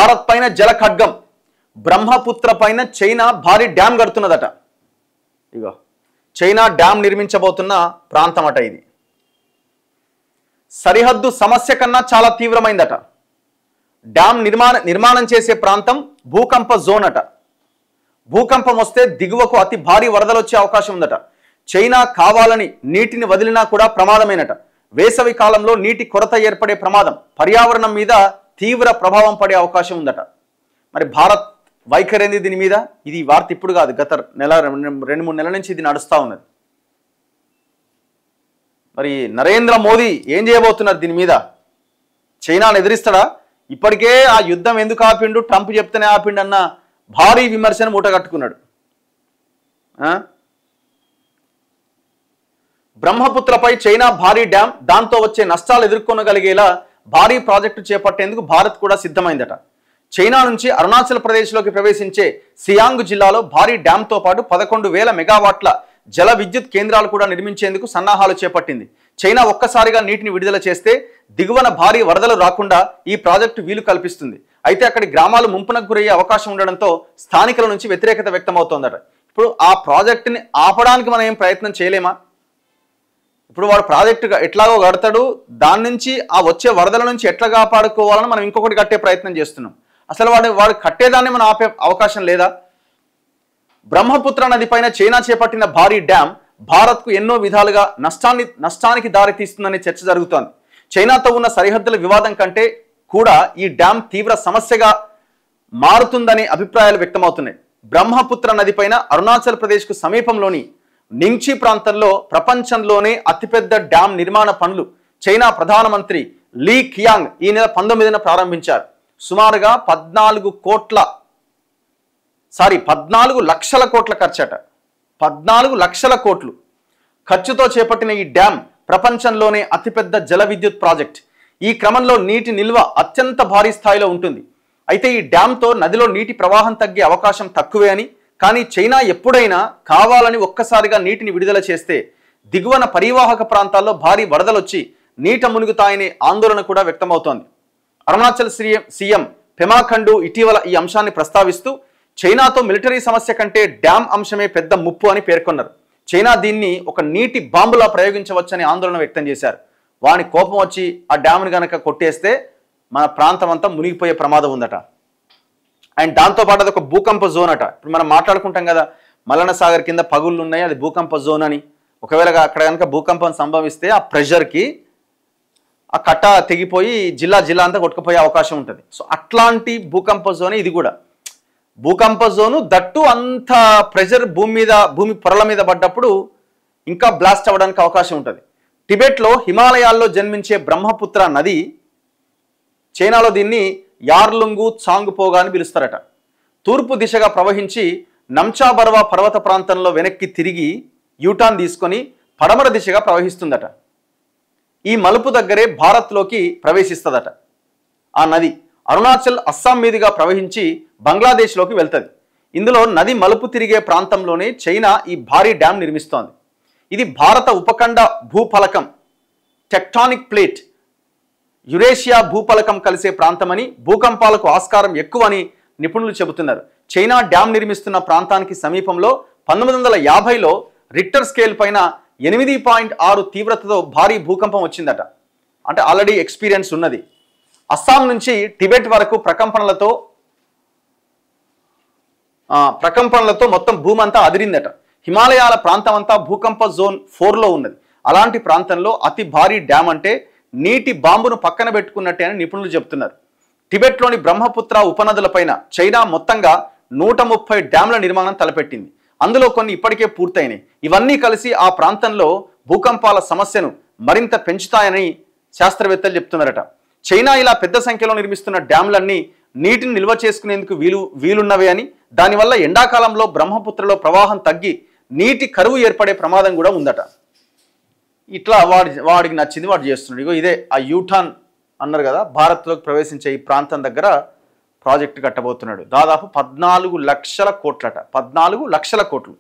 భారత్ పైన జల ఖడ్గం, బ్రహ్మపుత్ర పైన చైనా భారీ డ్యామ్ కడుతున్నదట. ఇగో చైనా డ్యామ్ నిర్మించబోతున్న ప్రాంతం అట. ఇది సరిహద్దు సమస్య కన్నా చాలా తీవ్రమైందట. డ్యామ్ నిర్మాణం చేసే ప్రాంతం భూకంప జోన్ అట. భూకంపం వస్తే దిగువకు అతి భారీ వరదలు వచ్చే అవకాశం ఉందట. చైనా కావాలని నీటిని వదిలినా కూడా ప్రమాదమేనట. వేసవి కాలంలో నీటి కొరత ఏర్పడే ప్రమాదం, పర్యావరణం మీద తీవ్ర ప్రభావం పడే అవకాశం ఉందట. మరి భారత్ వైఖరి ఏంది దీని మీద? ఇది వార్త ఇప్పుడు కాదు, గత 2-3 నెలల నుంచి ఇది నడుస్తూ ఉన్నది. మరి నరేంద్ర మోదీ ఏం చేయబోతున్నారు దీని మీద? చైనాను ఎదిరిస్తాడా? ఇప్పటికే ఆ యుద్ధం ఎందుకు ఆపిండు, ట్రంప్ చెప్తేనే ఆపిండు అన్న భారీ విమర్శను మూటగట్టుకున్నాడు. బ్రహ్మపుత్రపై చైనా భారీ డ్యామ్, దాంతో వచ్చే నష్టాలు ఎదుర్కొనగలిగేలా భారీ ప్రాజెక్టు చేపట్టేందుకు భారత్ కూడా సిద్ధమైందట. చైనా నుంచి అరుణాచల్ ప్రదేశ్లోకి ప్రవేశించే సియాంగ్ జిల్లాలో భారీ డ్యాంతో పాటు 11,000 మెగావాట్ల జల విద్యుత్ కేంద్రాలు కూడా నిర్మించేందుకు సన్నాహాలు చేపట్టింది. చైనా ఒక్కసారిగా నీటిని విడుదల చేస్తే దిగువన భారీ వరదలు రాకుండా ఈ ప్రాజెక్టు వీలు కల్పిస్తుంది. అయితే అక్కడి గ్రామాలు ముంపునకు గురయ్యే అవకాశం ఉండడంతో స్థానికుల నుంచి వ్యతిరేకత వ్యక్తమవుతోందట. ఇప్పుడు ఆ ప్రాజెక్టుని ఆపడానికి మనం ఏం ప్రయత్నం చేయలేమా? ఇప్పుడు వాడు ప్రాజెక్టు ఎట్లాగో కడతాడు, దాని నుంచి ఆ వచ్చే వరదల నుంచి ఎట్లా కాపాడుకోవాలని మనం ఇంకొకటి కట్టే ప్రయత్నం చేస్తున్నాం. అసలు వాడు కట్టేదాన్ని మనం ఆపే అవకాశం లేదా? బ్రహ్మపుత్ర నది పైన చైనా చేపట్టిన భారీ డ్యామ్ భారత్కు ఎన్నో విధాలుగా నష్టానికి దారితీస్తుందనే చర్చ జరుగుతోంది. చైనాతో ఉన్న సరిహద్దుల వివాదం కంటే కూడా ఈ డ్యామ్ తీవ్ర సమస్యగా మారుతుందనే అభిప్రాయాలు వ్యక్తమవుతున్నాయి. బ్రహ్మపుత్ర నది పైన అరుణాచల్ ప్రదేశ్కు సమీపంలోని నింగ్చి ప్రాంతంలో ప్రపంచంలోనే అతిపెద్ద డ్యామ్ నిర్మాణ పనులు చైనా ప్రధానమంత్రి లీ కియాంగ్ ఈ నెల 19న ప్రారంభించారు. సుమారుగా 14 లక్షల కోట్ల ఖర్చట. 14 లక్షల కోట్లు ఖర్చుతో చేపట్టిన ఈ డ్యామ్ ప్రపంచంలోనే అతిపెద్ద జల విద్యుత్ ప్రాజెక్ట్. ఈ క్రమంలో నీటి నిల్వ అత్యంత భారీ స్థాయిలో ఉంటుంది. అయితే ఈ డ్యాంతో నదిలో నీటి ప్రవాహం తగ్గే అవకాశం తక్కువే అని, కానీ చైనా ఎప్పుడైనా కావాలని ఒక్కసారిగా నీటిని విడుదల చేస్తే దిగువన పరివాహక ప్రాంతాల్లో భారీ వరదలొచ్చి నీట మునుగుతాయనే ఆందోళన కూడా వ్యక్తమవుతోంది. అరుణాచల్ సీఎం పెమా ఖండు ఇటీవల ఈ అంశాన్ని ప్రస్తావిస్తూ చైనాతో మిలిటరీ సమస్య కంటే డ్యామ్ అంశమే పెద్ద ముప్పు అని పేర్కొన్నారు. చైనా దీన్ని ఒక నీటి బాంబులా ప్రయోగించవచ్చని ఆందోళన వ్యక్తం చేశారు. వాని కోపం వచ్చి ఆ డ్యామ్ని కనుక కొట్టేస్తే మన ప్రాంతం అంతా మునిగిపోయే ప్రమాదం ఉందట. అండ్ దాంతోపాటు అది ఒక భూకంప జోన్ అట. ఇప్పుడు మనం మాట్లాడుకుంటాం కదా, మల్లన్న సాగర్ కింద పగుళ్ళు ఉన్నాయి, అది భూకంప జోన్ అని. ఒకవేళ అక్కడ కనుక భూకంపం సంభవిస్తే ఆ ప్రెషర్కి ఆ కట్ట తెగిపోయి జిల్లా అంతా కొట్టుకుపోయే అవకాశం ఉంటుంది. సో అట్లాంటి భూకంప జోన్ ఇది కూడా. భూకంప జోను దట్టు అంత ప్రెషర్ భూమి పొరల మీద పడ్డప్పుడు ఇంకా బ్లాస్ట్ అవ్వడానికి అవకాశం ఉంటుంది. టిబెట్లో హిమాలయాల్లో జన్మించే బ్రహ్మపుత్ర నది, చైనాలో దీన్ని యార్లుంగు చాంగ్పోగా అని పిలుస్తారట. తూర్పు దిశగా ప్రవహించి నంచాబర్వా పర్వత ప్రాంతంలో వెనక్కి తిరిగి యూటాన్ తీసుకొని పడమర దిశగా ప్రవహిస్తుందట. ఈ మలుపు దగ్గరే భారత్లోకి ప్రవేశిస్తుందట. ఆ నది అరుణాచల్, అస్సాం మీదుగా ప్రవహించి బంగ్లాదేశ్లోకి వెళ్తుంది. ఇందులో నది మలుపు తిరిగే ప్రాంతంలోనే చైనా ఈ భారీ డ్యామ్ నిర్మిస్తోంది. ఇది భారత ఉపఖండ భూఫలకం, టెక్టానిక్ ప్లేట్, యురేషియా భూఫలకం కలిసే ప్రాంతమని, భూకంపాలకు ఆస్కారం ఎక్కువని నిపుణులు చెబుతున్నారు. చైనా డ్యామ్ నిర్మిస్తున్న ప్రాంతానికి సమీపంలో 1950లో రిక్టర్ స్కేల్ పైన 8.6 తీవ్రతతో భారీ భూకంపం వచ్చిందట. అంటే ఆల్రెడీ ఎక్స్పీరియన్స్ ఉన్నది. అస్సాం నుంచి టిబెట్ వరకు ప్రకంపనలతో మొత్తం భూమి అంతా అదిరిందట. హిమాలయాల ప్రాంతం అంతా భూకంప జోన్ 4లో ఉన్నది. అలాంటి ప్రాంతంలో అతి భారీ డ్యామ్ అంటే నీటి బాంబును పక్కన పెట్టుకున్నట్టే అని నిపుణులు చెబుతున్నారు. టిబెట్లోని బ్రహ్మపుత్ర ఉపనదులపైన చైనా మొత్తంగా 130 డ్యామ్ల నిర్మాణం తలపెట్టింది. అందులో కొన్ని ఇప్పటికే పూర్తయినాయి. ఇవన్నీ కలిసి ఆ ప్రాంతంలో భూకంపాల సమస్యను మరింత పెంచుతాయని శాస్త్రవేత్తలు చెప్తున్నారట. చైనా ఇలా పెద్ద సంఖ్యలో నిర్మిస్తున్న డ్యామ్లన్నీ నీటిని నిల్వ చేసుకునేందుకు వీలున్నవే అని, దానివల్ల ఎండాకాలంలో బ్రహ్మపుత్రలో ప్రవాహం తగ్గి నీటి కరువు ఏర్పడే ప్రమాదం కూడా ఉందట. ఇట్లా వాడికి నచ్చింది వాడు చేస్తున్నాడు. ఇగో ఇదే ఆ యూటాన్ అన్నారు కదా, భారత్లోకి ప్రవేశించే ఈ ప్రాంతం దగ్గర ప్రాజెక్టు కట్టబోతున్నాడు. దాదాపు 14 లక్షల కోట్లట. 14 లక్షల కోట్లు.